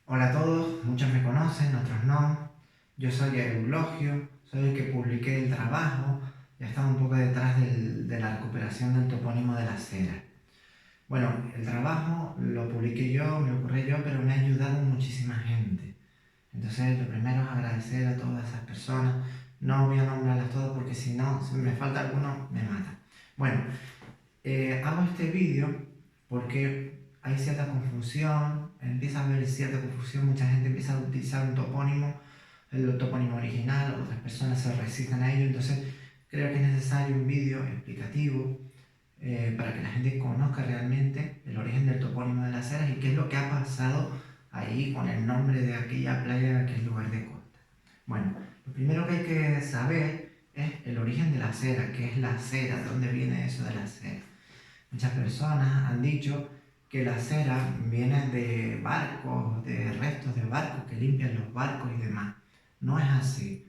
Hola a todos, muchos me conocen, otros no. Yo soy Eulogio, soy el que publiqué el trabajo y he estado un poco detrás de la recuperación del topónimo de la Cera. Bueno, el trabajo lo publiqué yo, me ocurrió yo, pero me ha ayudado muchísima gente. Entonces, lo primero es agradecer a todas esas personas. No voy a nombrarlas todas porque si no, si me falta alguno, me mata. Bueno, hago este vídeo porque hay cierta confusión, empieza a haber cierta confusión, mucha gente empieza a utilizar un topónimo, el topónimo original, otras personas se resisten a ello, entonces creo que es necesario un vídeo explicativo para que la gente conozca realmente el origen del topónimo de las Heras y qué es lo que ha pasado ahí con el nombre de aquella playa, de aquel lugar de costa. Bueno, lo primero que hay que saber es el origen de la cera, qué es la cera, de dónde viene eso de la cera. Muchas personas han dicho que la cera viene de barcos, de restos de barcos que limpian los barcos y demás. No es así.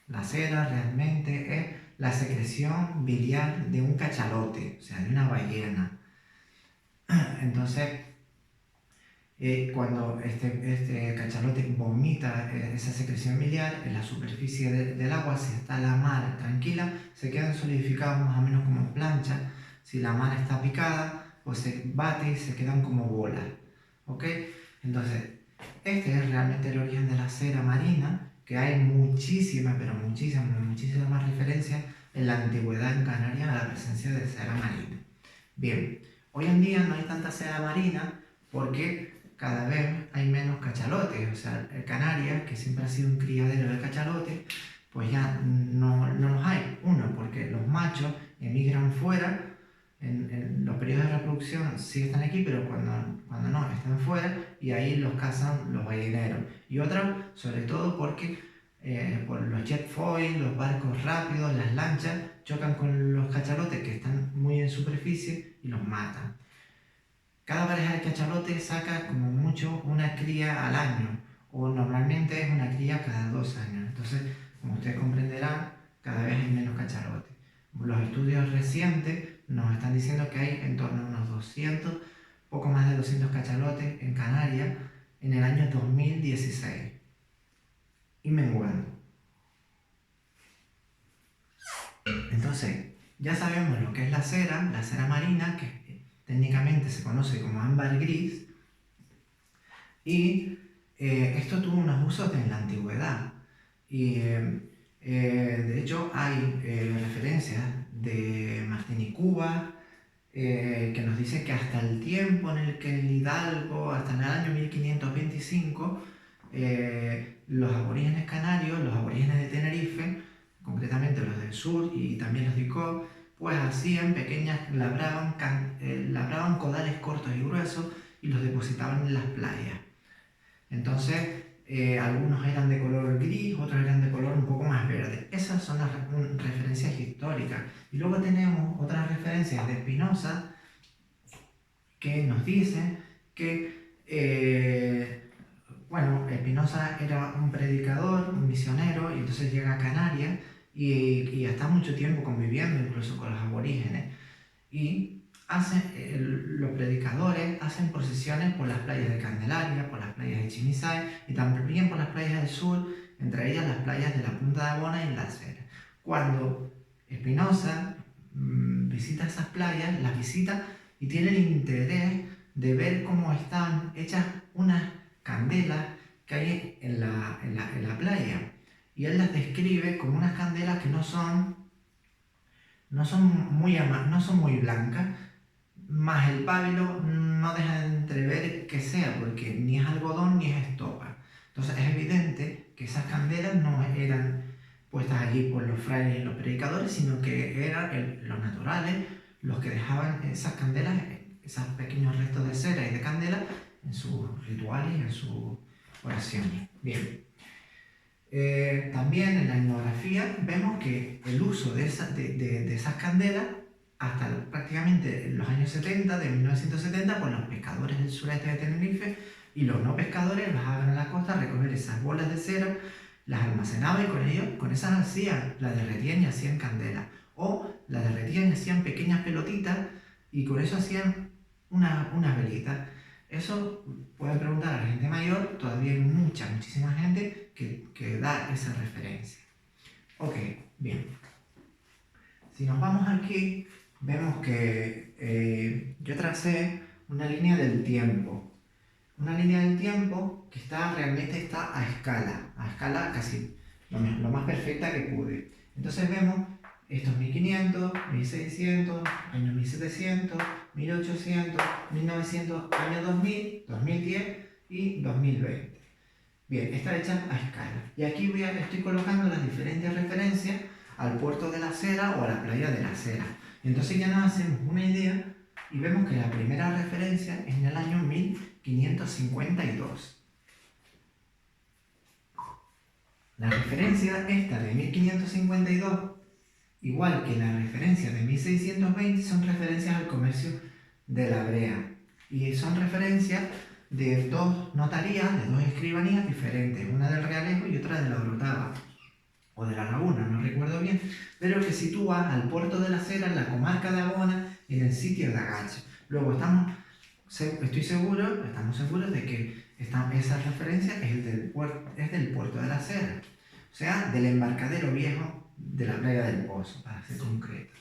La cera realmente es la secreción biliar de un cachalote, o sea, de una ballena. Entonces, cuando este cachalote vomita esa secreción biliar en la superficie del agua, si está la mar tranquila, se quedan solidificados más o menos como en plancha. Si la mar está picada, pues se bate y se quedan como bolas. ¿Ok? Entonces, este es realmente el origen de la cera marina, que hay muchísimas, pero muchísimas más referencias en la antigüedad en Canarias a la presencia de cera marina. Bien, hoy en día no hay tanta cera marina porque cada vez hay menos cachalotes. O sea, Canarias, que siempre ha sido un criadero de cachalotes, pues ya no los hay. Uno, porque los machos emigran fuera, en los periodos de reproducción sí están aquí, pero cuando no, están fuera y ahí los cazan los balleneros. Y otra, sobre todo porque por los jet foil, los barcos rápidos, las lanchas, chocan con los cachalotes que están muy en superficie y los matan. Cada pareja de cachalotes saca como mucho una cría al año, o normalmente es una cría cada 2 años. Entonces, como ustedes comprenderán, cada vez hay menos cachalotes. Los estudios recientes nos están diciendo que hay en torno a unos 200, poco más de 200 cachalotes en Canarias en el año 2016. Y menguando. Entonces, ya sabemos lo que es la cera marina, que técnicamente se conoce como ámbar gris, y esto tuvo unos usos en la antigüedad. Y de hecho hay referencias de Martín y Cuba que nos dice que hasta el tiempo en el que el Hidalgo, hasta en el año 1525, los aborígenes canarios, los aborígenes de Tenerife, concretamente los del sur y también los de Icó, pues hacían labraban codales cortos y gruesos y los depositaban en las playas. Entonces, algunos eran de color gris, otros eran de color un poco más verde. Esas son las referencias históricas. Y luego tenemos otras referencias de Spinoza que nos dicen que, bueno, Spinoza era un predicador, un misionero, y entonces llega a Canarias y está mucho tiempo conviviendo incluso con los aborígenes. Y los predicadores hacen procesiones por las playas de Candelaria, por las playas de Chimisay y también por las playas del sur, entre ellas las playas de la Punta de Abona y La Cera. Cuando Spinoza visita esas playas, las visita y tiene el interés de ver cómo están hechas unas candelas que hay en la playa. Y él las describe como unas candelas que no son muy blancas, más el pábilo no deja de entrever que sea, porque ni es algodón ni es estopa. Entonces es evidente que esas candelas no eran puestas allí por los frailes y los predicadores, sino que eran los naturales los que dejaban esas candelas, esos pequeños restos de cera y de candela en sus rituales y en sus oraciones. Bien. También en la etnografía vemos que el uso de esas candelas hasta prácticamente los años 70, de 1970, pues los pescadores del sureste de Tenerife y los no pescadores bajaban a la costa a recoger esas bolas de cera, las almacenaban y con esas las derretían y hacían candela. O las derretían y hacían pequeñas pelotitas y con eso hacían unas velitas. Eso pueden preguntar a la gente mayor, todavía hay muchísima gente que da esa referencia. Ok, bien. Si nos vamos aquí, vemos que yo tracé una línea del tiempo. Una línea del tiempo que realmente está a escala casi lo más perfecta que pude. Entonces vemos estos 1500, 1600, años 1700, 1800, 1900, año 2000, 2010 y 2020. Bien, está hecha a escala. Y aquí estoy colocando las diferentes referencias al puerto de la Cera o a la playa de la Cera. Y entonces ya nos hacemos una idea y vemos que la primera referencia es en el año 1552. La referencia esta de 1552, igual que la referencia de 1620, son referencias al comercio de la brea. Y son referencias de dos notarías, de dos escribanías diferentes, una del Realejo y otra de la Orotava, o de la Laguna, no recuerdo bien, pero que sitúa al puerto de la Cera en la comarca de Abona, en el sitio de Agacha. Luego estamos seguros de que esa referencia es del puerto de la Cera, o sea, del embarcadero viejo de la playa del Pozo, para ser concreto.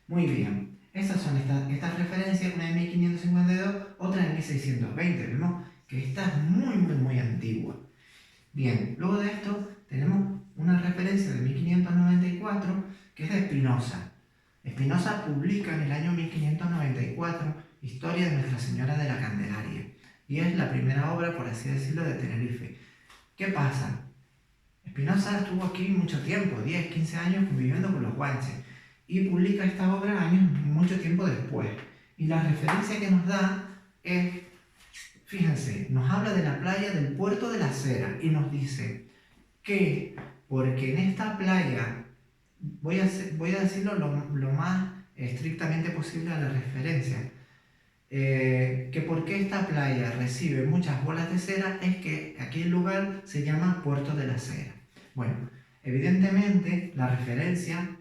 Muy bien, esas son estas referencias, una de 1552, otra de 1620. Vemos que esta es muy antigua. Bien, luego de esto tenemos una referencia de 1594 que es de Espinosa. Espinosa publica en el año 1594 Historia de Nuestra Señora de la Candelaria, y es la primera obra, por así decirlo, de Tenerife. ¿Qué pasa? Espinosa estuvo aquí mucho tiempo, 10, 15 años conviviendo con los guanches, y publica esta obra mucho tiempo después. Y la referencia que nos da es, fíjense, nos habla de la playa del puerto de la Cera y nos dice que, porque en esta playa, voy a decirlo lo más estrictamente posible a la referencia, que porque esta playa recibe muchas bolas de cera es que aquel lugar se llama Puerto de la Cera. Bueno, evidentemente la referencia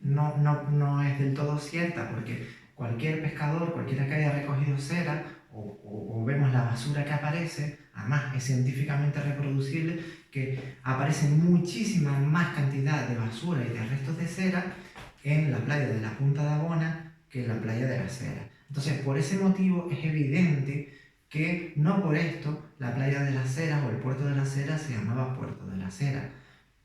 no es del todo cierta, porque cualquier pescador, cualquiera que haya recogido cera, o vemos la basura que aparece, además es científicamente reproducible, que aparece muchísima más cantidad de basura y de restos de cera en la playa de la Punta de Abona que en la playa de la Cera. Entonces, por ese motivo es evidente que no por esto la playa de la Cera o el puerto de la Cera se llamaba Puerto de la Cera.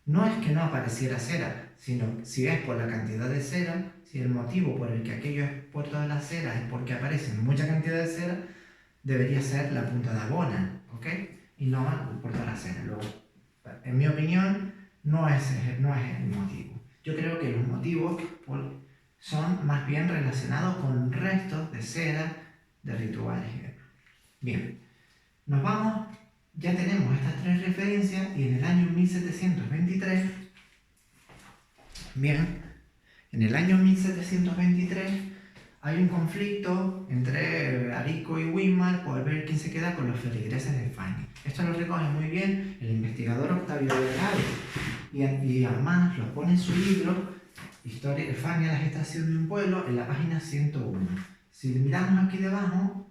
No es que no apareciera cera, sino si es por la cantidad de cera, si el motivo por el que aquello es Puerto de la Cera es porque aparece mucha cantidad de cera, debería ser la Punta de Abona, ¿ok? Y no el Puerto de la Cera. Luego, en mi opinión, no es el motivo. Yo creo que los motivos son más bien relacionados con restos de cera de rituales. Bien, nos vamos. Ya tenemos estas tres referencias y en el año 1723, bien, en el año 1723 hay un conflicto entre Arico y Weimar por ver quién se queda con los feligreses de Fania. Esto lo recoge muy bien el investigador Octavio Delgado y además lo pone en su libro Historia de Fania, la gestación de un pueblo, en la página 101. Si miramos aquí debajo,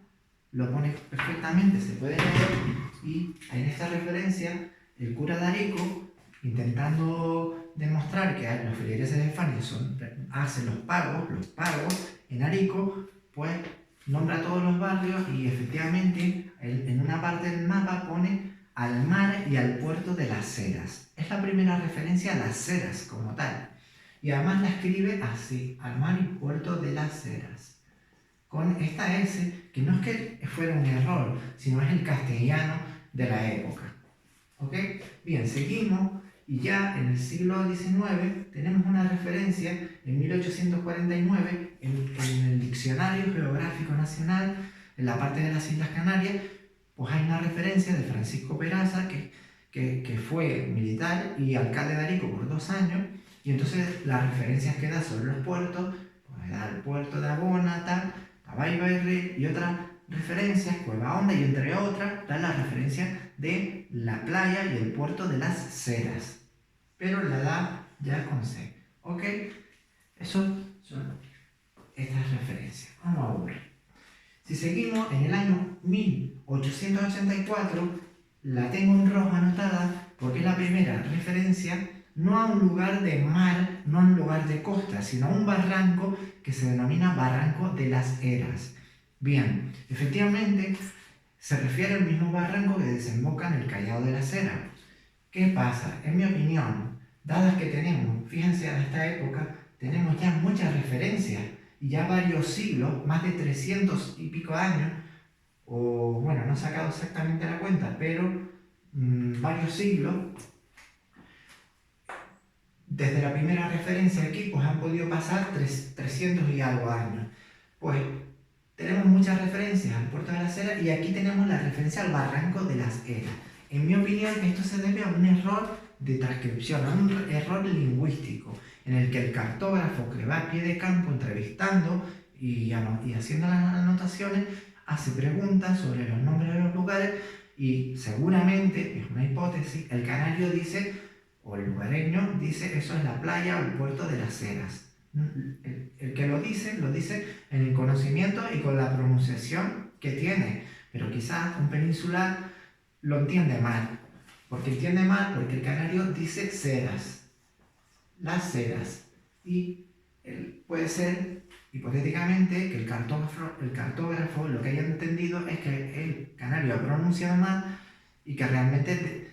lo pone perfectamente, se puede leer, y en esta referencia el cura de Arico, intentando demostrar que los feligreses de Fania hacen los pagos en Arico, pues nombra todos los barrios y efectivamente en una parte del mapa pone al mar y al puerto de las Ceras. Es la primera referencia a las Ceras como tal, y además la escribe así, al mar y puerto de las Ceras, con esta S, que no es que fuera un error, sino es el castellano de la época. ¿Ok? Bien, seguimos, y ya en el siglo XIX tenemos una referencia en 1849 en el Diccionario Geográfico Nacional, en la parte de las Islas Canarias, pues hay una referencia de Francisco Peraza, que fue militar y alcalde de Arico por 2 años, y entonces las referencias que da sobre los puertos, pues da el puerto de Abona, tal, Abaibarri y otras referencias, Cueva Honda y entre otras, da la referencia de la playa y el puerto de las Ceras, pero la da ya con C. ¿Ok? Eso son estas referencias. Vamos a ver. Si seguimos en el año 1884, la tengo en rojo anotada porque es la primera referencia no a un lugar de mar, no a un lugar de costa, sino a un barranco que se denomina Barranco de las Heras. Bien, efectivamente se refiere al mismo barranco que desemboca en el Callao de las Heras. ¿Qué pasa? En mi opinión, dadas que tenemos, fíjense, en esta época tenemos ya muchas referencias y ya varios siglos, más de 300 y pico años, o bueno, no he sacado exactamente la cuenta, pero varios siglos, desde la primera referencia aquí, pues han podido pasar 300 y algo años. Pues tenemos muchas referencias al puerto de las Heras y aquí tenemos la referencia al barranco de las Heras. En mi opinión, esto se debe a un error de transcripción, a un error lingüístico, en el que el cartógrafo que va a pie de campo entrevistando y haciendo las anotaciones, hace preguntas sobre los nombres de los lugares y seguramente, es una hipótesis, el canario dice, o el lugareño dice, eso es la playa o el puerto de las Heras. El que lo dice en el conocimiento y con la pronunciación que tiene, pero quizás un peninsular lo entiende mal, porque el canario dice Ceras, las Heras, y puede ser hipotéticamente que el cartógrafo lo que haya entendido es que el canario ha pronunciado mal y que realmente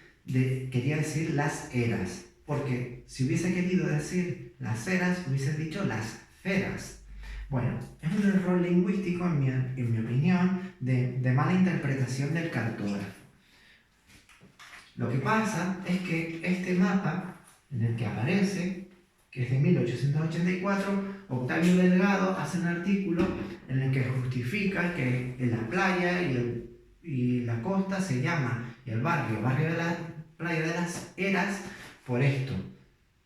quería decir las Heras, porque si hubiese querido decir las Heras hubiese dicho las Feras. Bueno, es un error lingüístico en mi opinión de mala interpretación del cartógrafo. Lo que pasa es que este mapa en el que aparece, que es de 1884, Octavio Delgado hace un artículo en el que justifica que en la playa y la costa se llama, y el barrio de la playa de las Heras, por esto,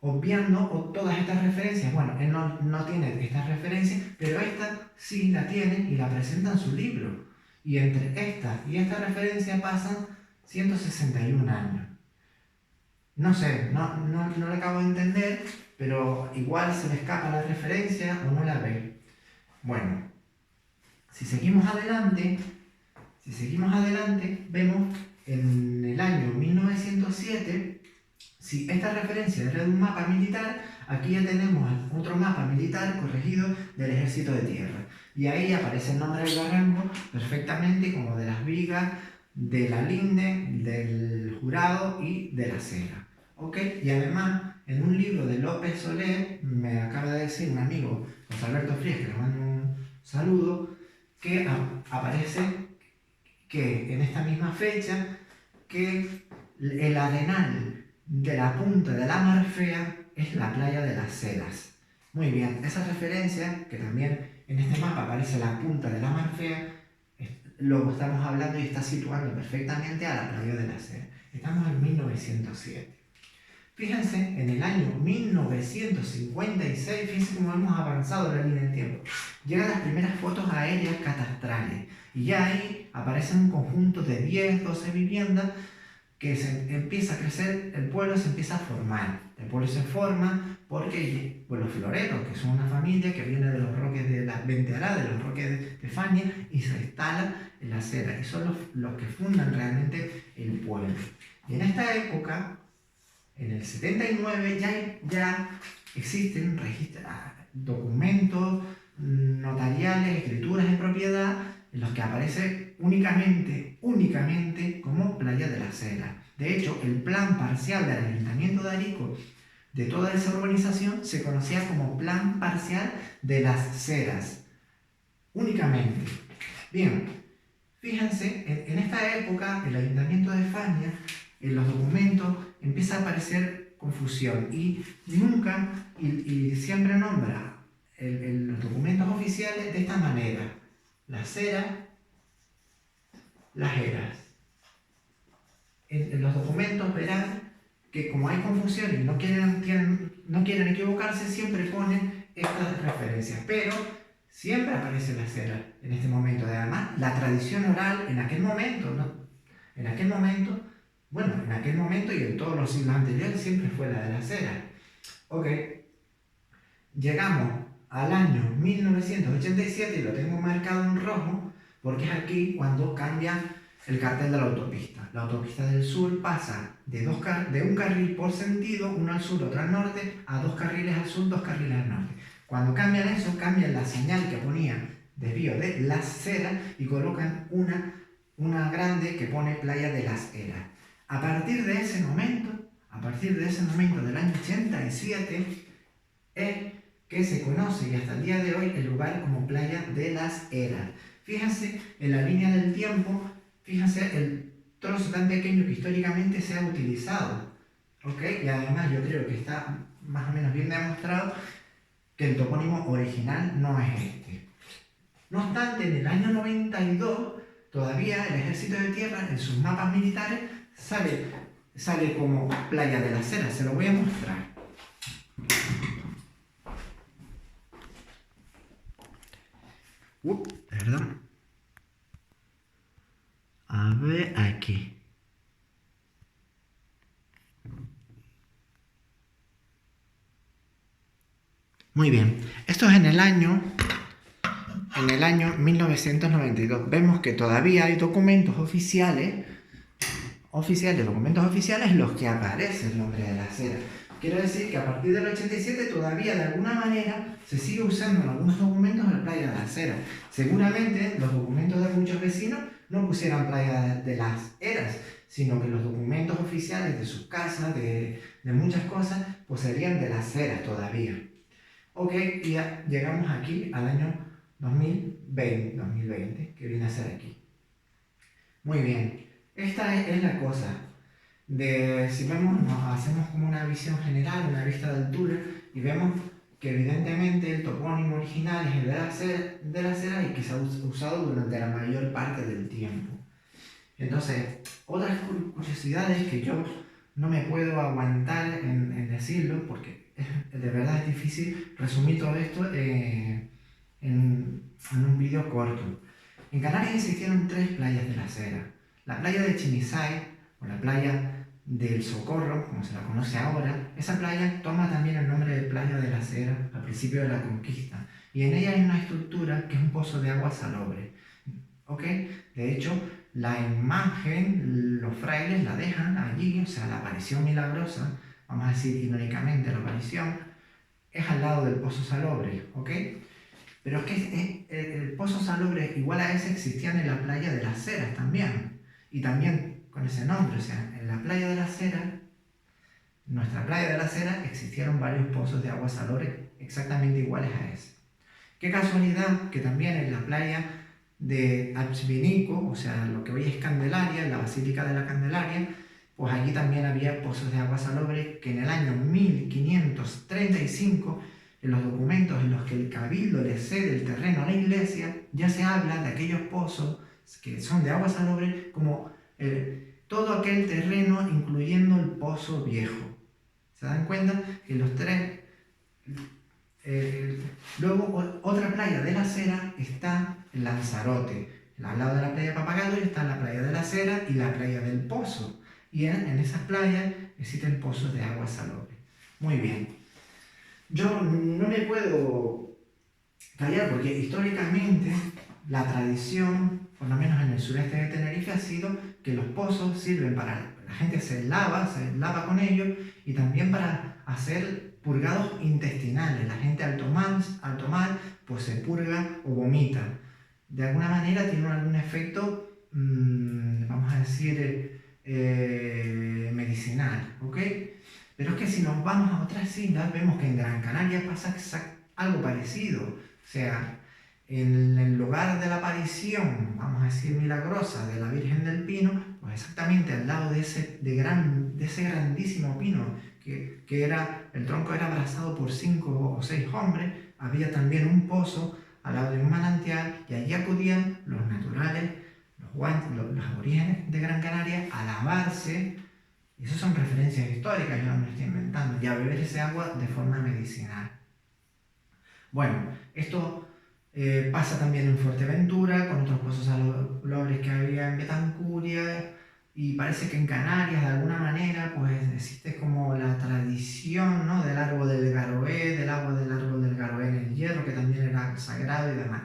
obviando todas estas referencias. Bueno, él no tiene estas referencias, pero esta sí la tiene y la presenta en su libro. Y entre esta y esta referencia pasan 161 años. No sé, no la acabo de entender, pero igual se le escapa la referencia o no la ve. Bueno, si seguimos adelante, vemos en el año 1907, si esta referencia era de un mapa militar, aquí ya tenemos otro mapa militar corregido del Ejército de Tierra. Y ahí aparece el nombre del barranco perfectamente, como de las vigas, de la linde, del jurado y de la cera. ¿Ok? Y además, en un libro de López Soler, me acaba de decir un amigo, José Alberto Frías, que le mando un saludo, que aparece que en esta misma fecha, que el arenal de la punta de la Marfea es la playa de las Heras. Muy bien, esa referencia, que también en este mapa aparece la punta de la Marfea, lo estamos hablando y está situando perfectamente a la playa de las Heras. Estamos en 1907. Fíjense, en el año 1956, fíjense cómo hemos avanzado en la línea del tiempo. Llegan las primeras fotos aéreas catastrales y ya ahí aparece un conjunto de 10, 12 viviendas que se empieza a crecer, el pueblo se empieza a formar. El pueblo se forma porque los floreros, que son una familia que viene de los roques de la Venteará, de los roques de Fania, y se instala en la Cera, y son los que fundan realmente el pueblo. Y en esta época, en el 79, ya existen documentos notariales, escrituras de propiedad, en los que aparece únicamente como Playa de las Heras. De hecho, el plan parcial del Ayuntamiento de Arico de toda esa urbanización se conocía como Plan Parcial de las Heras. Únicamente. Bien, fíjense, en esta época, el Ayuntamiento de Fania, en los documentos, empieza a aparecer confusión y siempre nombra los documentos oficiales de esta manera: las Heras, las Heras. En los documentos verán que como hay confusión y no quieren equivocarse, siempre ponen estas referencias, pero siempre aparece las Heras en este momento. Además, la tradición oral en aquel momento y en todos los siglos anteriores siempre fue la de las Heras. Ok, llegamos al año 1987 y lo tengo marcado en rojo porque es aquí cuando cambia el cartel de la autopista. La autopista del sur pasa de un carril por sentido, uno al sur, otro al norte, a 2 carriles al sur, 2 carriles al norte. Cuando cambian eso, cambian la señal que ponía desvío de Las Heras y colocan una grande que pone Playa de Las Heras. A partir de ese momento del año 87, es que se conoce y hasta el día de hoy el lugar como Playa de Las Heras. Fíjense en la línea del tiempo, fíjense el trozo tan pequeño que históricamente se ha utilizado, ¿ok? Y además yo creo que está más o menos bien demostrado que el topónimo original no es este. No obstante, en el año 92, todavía el Ejército de Tierra, en sus mapas militares, sale como Playa de las Heras. Se lo voy a mostrar. Perdón. A ver, aquí. Muy bien. Esto es en el año 1992. Vemos que todavía hay documentos oficiales en los que aparece el nombre de Las Heras. Quiero decir que a partir del 87 todavía de alguna manera se sigue usando en algunos documentos la Playa de Las Heras. Seguramente los documentos de muchos vecinos no pusieran Playa de Las Heras, sino que los documentos oficiales de sus casas, de muchas cosas, pues serían de Las Heras todavía. Ok, y ya llegamos aquí al año 2020, que viene a ser aquí. Muy bien, esta es la cosa. Si vemos, hacemos como una visión general, una vista de altura, y vemos que evidentemente el topónimo original es el de Las Heras y que se ha usado durante la mayor parte del tiempo. Entonces, otras curiosidades que yo no me puedo aguantar en decirlo, porque de verdad es difícil resumir todo esto en un vídeo corto. En Canarias existieron 3 playas de Las Heras. La playa de Chimisay, o la playa del Socorro, como se la conoce ahora. Esa playa toma también el nombre de Playa de Las Heras al principio de la conquista. Y en ella hay una estructura que es un pozo de agua salobre. ¿Ok? De hecho, la imagen, los frailes la dejan allí, o sea, la aparición milagrosa, vamos a decir irónicamente la aparición, es al lado del pozo salobre, ¿ok? Pero es que el pozo salobre igual a ese existían en la playa de Las Heras también, y también con ese nombre, o sea, en la playa de Las Heras, nuestra playa de Las Heras, existieron varios pozos de agua salobre exactamente iguales a ese. Qué casualidad que también en la playa de Archivinico, o sea, lo que hoy es Candelaria, la Basílica de la Candelaria, pues allí también había pozos de agua salobre que en el año 1535, en los documentos en los que el cabildo le cede el terreno a la iglesia, ya se habla de aquellos pozos que son de agua salobre como todo aquel terreno incluyendo el pozo viejo. ¿Se dan cuenta? Que los 3... luego, otra playa de Las Heras está en Lanzarote. Al lado de la playa Papagayo está la playa de Las Heras y la playa del Pozo. Y en esas playas existen pozos de agua salobre. Muy bien. Yo no me puedo callar porque históricamente la tradición, por lo menos en el sureste de Tenerife, ha sido que los pozos sirven para... La gente se lava con ellos y también para hacer purgados intestinales. La gente al tomar pues se purga o vomita. De alguna manera tiene algún efecto, vamos a decir, medicinal, ¿ok? Pero es que si nos vamos a otras islas, vemos que en Gran Canaria pasa algo parecido. O sea, en el lugar de la aparición, vamos a decir, milagrosa de la Virgen del Pino, pues exactamente al lado de ese grandísimo pino, que el tronco era abrazado por 5 o 6 hombres, había también un pozo al lado de un manantial y allí acudían los naturales, los aborígenes de Gran Canaria a lavarse. Y eso son referencias históricas, yo no me estoy inventando, y a beber ese agua de forma medicinal. Bueno, esto pasa también en Fuerteventura, con otros pozos salobres que había en Betancuria, y parece que en Canarias, de alguna manera, pues existe como la tradición, ¿no?, del árbol del Garoé, del agua del árbol del Garoé en el Hierro, que también era sagrado y demás.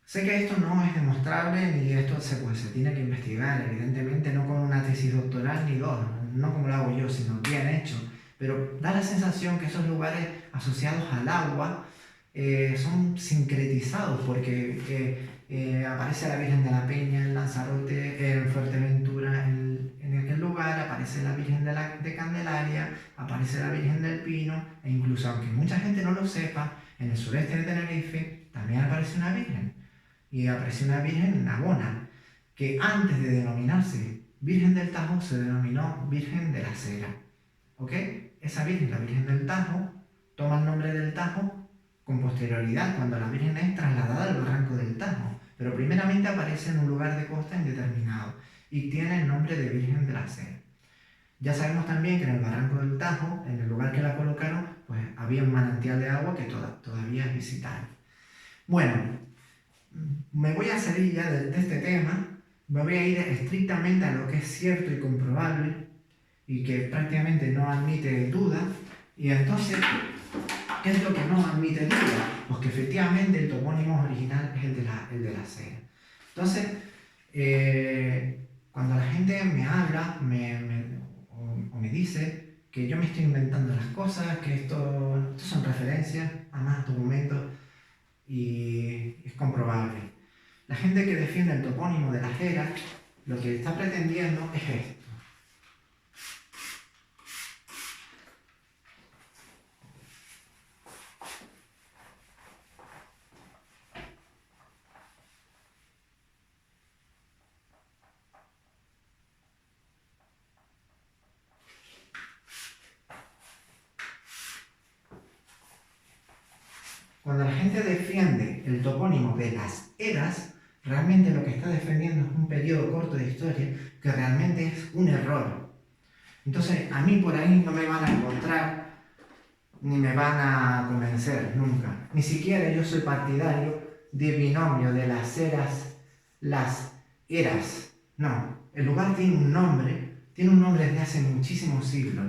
Sé que esto no es demostrable ni esto se tiene que investigar, evidentemente no con una tesis doctoral ni dos, no como lo hago yo, sino bien hecho, pero da la sensación que esos lugares asociados al agua son sincretizados porque aparece la Virgen de la Peña en Lanzarote, en Fuerteventura, en aquel lugar, aparece la Virgen de Candelaria, aparece la Virgen del Pino, e incluso aunque mucha gente no lo sepa, en el sureste de Tenerife también aparece una Virgen, y apareció una Virgen en Navona, que antes de denominarse Virgen del Tajo se denominó Virgen de la Cera. ¿Ok? Esa Virgen, la Virgen del Tajo, toma el nombre del Tajo con posterioridad, cuando la Virgen es trasladada al barranco del Tajo, pero primeramente aparece en un lugar de costa indeterminado y tiene el nombre de Virgen de la Cera. Ya sabemos también que en el barranco del Tajo, en el lugar que la colocaron, pues había un manantial de agua que todavía es visitable. Bueno, me voy a salir ya de este tema, me voy a ir estrictamente a lo que es cierto y comprobable y que prácticamente no admite duda. Y entonces, ¿qué es lo que no admite duda? Pues que efectivamente el topónimo original es el de la Cera. Entonces, cuando la gente me habla o me dice que yo me estoy inventando las cosas, que esto son referencias a más documentos y es comprobable. La gente que defiende el topónimo de la Cera lo que está pretendiendo es esto. Cuando la gente defiende el topónimo de las eras, realmente lo que está defendiendo es un periodo corto de historia que realmente es un error. Entonces, a mí por ahí no me van a encontrar ni me van a convencer nunca. Ni siquiera yo soy partidario de binomio de las eras, las eras. No, el lugar tiene un nombre desde hace muchísimos siglos.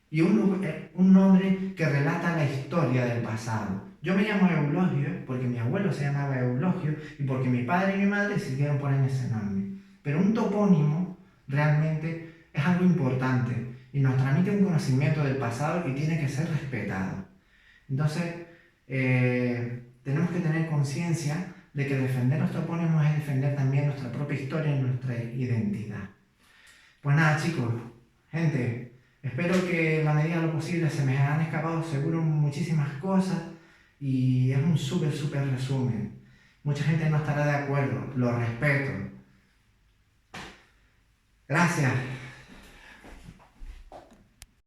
Y un nombre que relata la historia del pasado. Yo me llamo Eulogio porque mi abuelo se llamaba Eulogio y porque mi padre y mi madre decidieron ponerme ese nombre. Pero un topónimo realmente es algo importante y nos transmite un conocimiento del pasado y tiene que ser respetado. Entonces, tenemos que tener conciencia de que defender los topónimos es defender también nuestra propia historia y nuestra identidad. Pues nada, chicos, gente, espero que en la medida de lo posible se me han escapado seguro muchísimas cosas y es un súper resumen. Mucha gente no estará de acuerdo, lo respeto. Gracias.